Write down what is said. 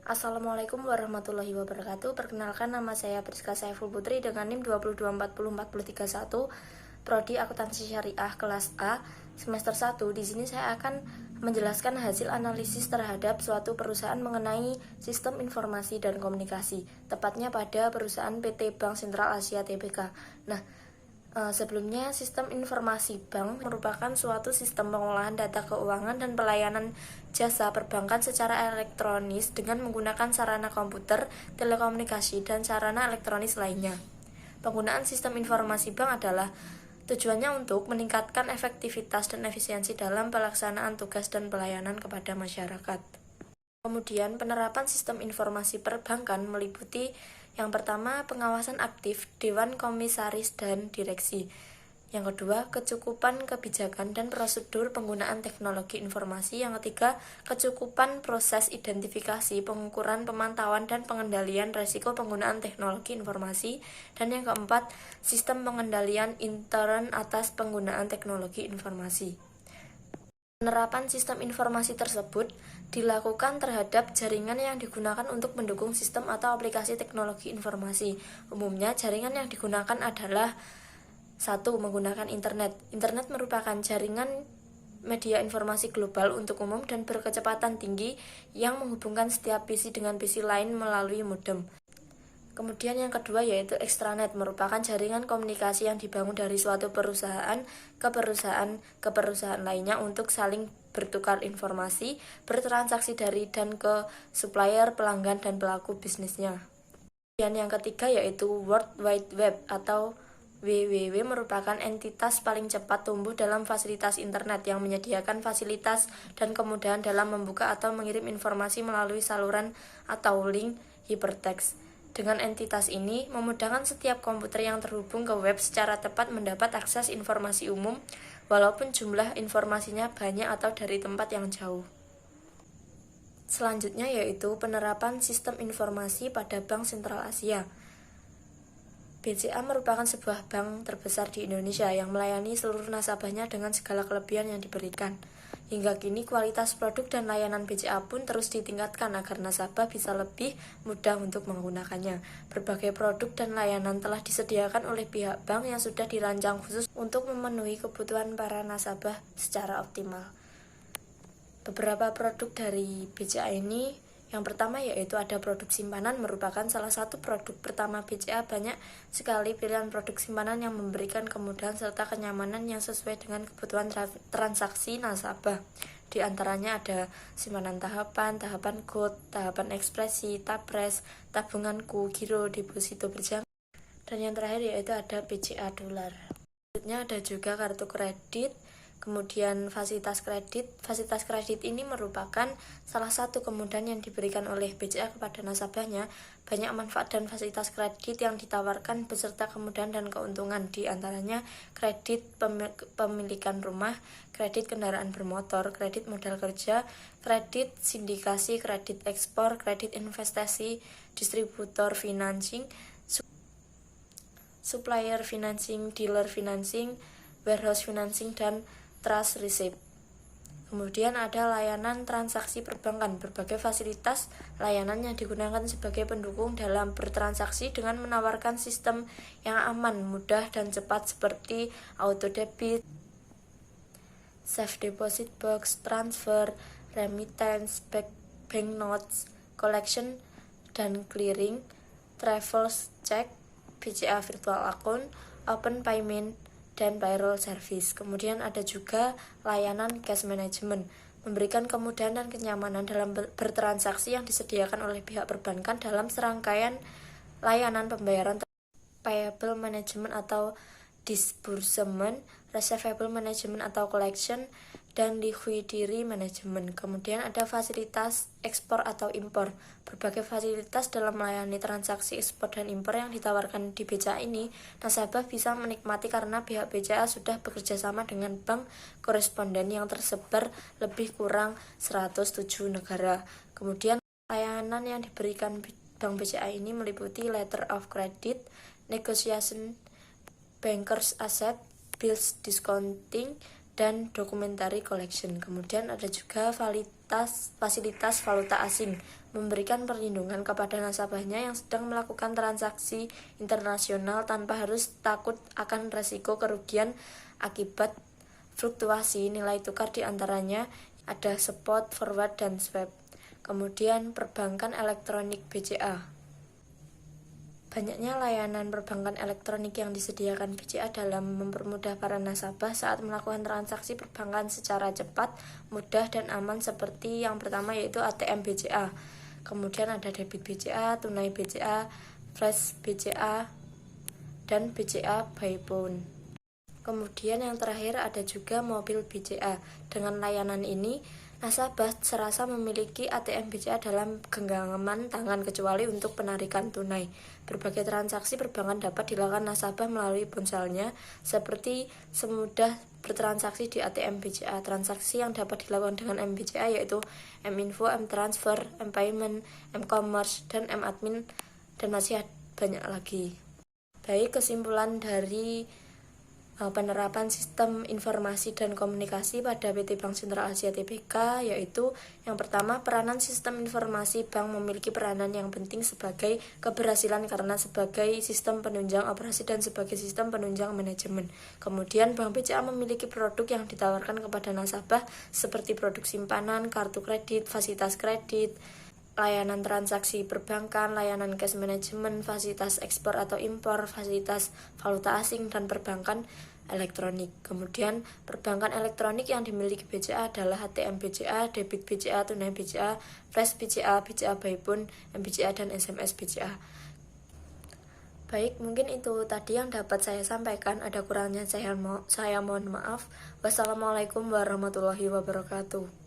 Assalamualaikum warahmatullahi wabarakatuh. Perkenalkan, nama saya Priska Saiful Putri dengan NIM 22404031, Prodi Akuntansi Syariah kelas A, semester 1. Di sini saya akan menjelaskan hasil analisis terhadap suatu perusahaan mengenai sistem informasi dan komunikasi, tepatnya pada perusahaan PT Bank Sentral Asia Tbk. Sebelumnya, sistem informasi bank merupakan suatu sistem pengolahan data keuangan dan pelayanan jasa perbankan secara elektronis dengan menggunakan sarana komputer, telekomunikasi, dan sarana elektronis lainnya. Penggunaan sistem informasi bank adalah tujuannya untuk meningkatkan efektivitas dan efisiensi dalam pelaksanaan tugas dan pelayanan kepada masyarakat. Kemudian, penerapan sistem informasi perbankan meliputi yang pertama, pengawasan aktif Dewan Komisaris dan Direksi. Yang kedua, kecukupan kebijakan dan prosedur penggunaan teknologi informasi. Yang ketiga, kecukupan proses identifikasi, pengukuran, pemantauan, dan pengendalian risiko penggunaan teknologi informasi. Dan yang keempat, sistem pengendalian intern atas penggunaan teknologi informasi. Penerapan sistem informasi tersebut dilakukan terhadap jaringan yang digunakan untuk mendukung sistem atau aplikasi teknologi informasi. Umumnya, jaringan yang digunakan adalah 1. Menggunakan internet. Internet merupakan jaringan media informasi global untuk umum dan berkecepatan tinggi yang menghubungkan setiap PC dengan PC lain melalui modem. Kemudian yang kedua yaitu extranet, merupakan jaringan komunikasi yang dibangun dari suatu perusahaan ke perusahaan lainnya untuk saling bertukar informasi, bertransaksi dari dan ke supplier, pelanggan, dan pelaku bisnisnya. Dan yang ketiga yaitu World Wide Web atau WWW, merupakan entitas paling cepat tumbuh dalam fasilitas internet yang menyediakan fasilitas dan kemudahan dalam membuka atau mengirim informasi melalui saluran atau link hypertext. Dengan entitas ini, memudahkan setiap komputer yang terhubung ke web secara tepat mendapat akses informasi umum, walaupun jumlah informasinya banyak atau dari tempat yang jauh. Selanjutnya yaitu penerapan sistem informasi pada Bank Sentral Asia. BCA merupakan sebuah bank terbesar di Indonesia yang melayani seluruh nasabahnya dengan segala kelebihan yang diberikan. Hingga kini kualitas produk dan layanan BCA pun terus ditingkatkan agar nasabah bisa lebih mudah untuk menggunakannya. Berbagai produk dan layanan telah disediakan oleh pihak bank yang sudah dirancang khusus untuk memenuhi kebutuhan para nasabah secara optimal. Beberapa produk dari BCA ini, yang pertama yaitu ada produk simpanan, merupakan salah satu produk pertama BCA. Banyak sekali pilihan produk simpanan yang memberikan kemudahan serta kenyamanan yang sesuai dengan kebutuhan transaksi nasabah. Di antaranya ada simpanan tahapan gold, tahapan ekspresi, tapres, tabunganku, giro, deposito berjangka. Dan yang terakhir yaitu ada BCA dolar. Selanjutnya ada juga kartu kredit. Kemudian fasilitas kredit. Fasilitas kredit ini merupakan salah satu kemudahan yang diberikan oleh BCA kepada nasabahnya. Banyak manfaat dan fasilitas kredit yang ditawarkan beserta kemudahan dan keuntungan. Di antaranya kredit pemilikan rumah, kredit kendaraan bermotor, kredit modal kerja, kredit sindikasi, kredit ekspor, kredit investasi, distributor financing, supplier financing, dealer financing, warehouse financing, dan trust receipt. Kemudian ada layanan transaksi perbankan. Berbagai fasilitas layanan yang digunakan sebagai pendukung dalam bertransaksi dengan menawarkan sistem yang aman, mudah, dan cepat seperti auto debit, safe deposit box, transfer, remittance, banknotes, collection dan clearing, travel check, BCA virtual account, open payment, dan payroll service. Kemudian ada juga layanan cash management, memberikan kemudahan dan kenyamanan dalam bertransaksi yang disediakan oleh pihak perbankan dalam serangkaian layanan pembayaran, payable management atau disbursement, receivable management atau collection, dan liquidity management. Kemudian ada fasilitas ekspor atau impor. Berbagai fasilitas dalam melayani transaksi ekspor dan impor yang ditawarkan di BCA ini, nasabah bisa menikmati karena pihak BCA sudah bekerja sama dengan bank koresponden yang tersebar lebih kurang 107 negara. Kemudian layanan yang diberikan Bank BCA ini meliputi letter of credit, negotiation, bankers asset, bills discounting, dan documentary collection. Kemudian ada juga fasilitas valuta asing, memberikan perlindungan kepada nasabahnya yang sedang melakukan transaksi internasional tanpa harus takut akan resiko kerugian akibat fluktuasi nilai tukar di antaranya ada spot, forward, dan swap. Kemudian perbankan elektronik BCA. Banyaknya layanan perbankan elektronik yang disediakan BCA dalam mempermudah para nasabah saat melakukan transaksi perbankan secara cepat, mudah, dan aman seperti yang pertama yaitu ATM BCA. Kemudian ada debit BCA, tunai BCA, flash BCA, dan BCA by phone. Kemudian yang terakhir ada juga mobil BCA. Dengan layanan ini, nasabah serasa memiliki ATM BCA dalam genggaman tangan kecuali untuk penarikan tunai. Berbagai transaksi perbankan dapat dilakukan nasabah melalui ponselnya, seperti semudah bertransaksi di ATM BCA. Transaksi yang dapat dilakukan dengan M-BCA yaitu M-Info, M-Transfer, M-Payment, M-Commerce, dan M-Admin, dan masih banyak lagi. Baik, kesimpulan dari penerapan sistem informasi dan komunikasi pada PT Bank Sentral Asia Tbk yaitu yang pertama, peranan sistem informasi bank memiliki peranan yang penting sebagai keberhasilan karena sebagai sistem penunjang operasi dan sebagai sistem penunjang manajemen. Kemudian Bank BCA memiliki produk yang ditawarkan kepada nasabah seperti produk simpanan, kartu kredit, fasilitas kredit, layanan transaksi perbankan, layanan cash management, fasilitas ekspor atau impor, fasilitas valuta asing, dan perbankan elektronik. Kemudian perbankan elektronik yang dimiliki BCA adalah ATM BCA, debit BCA, tunai BCA, flash BCA, BCA by phone, MBCA, dan SMS BCA. Baik, mungkin itu tadi yang dapat saya sampaikan. Ada kurangnya saya mohon maaf. Wassalamualaikum warahmatullahi wabarakatuh.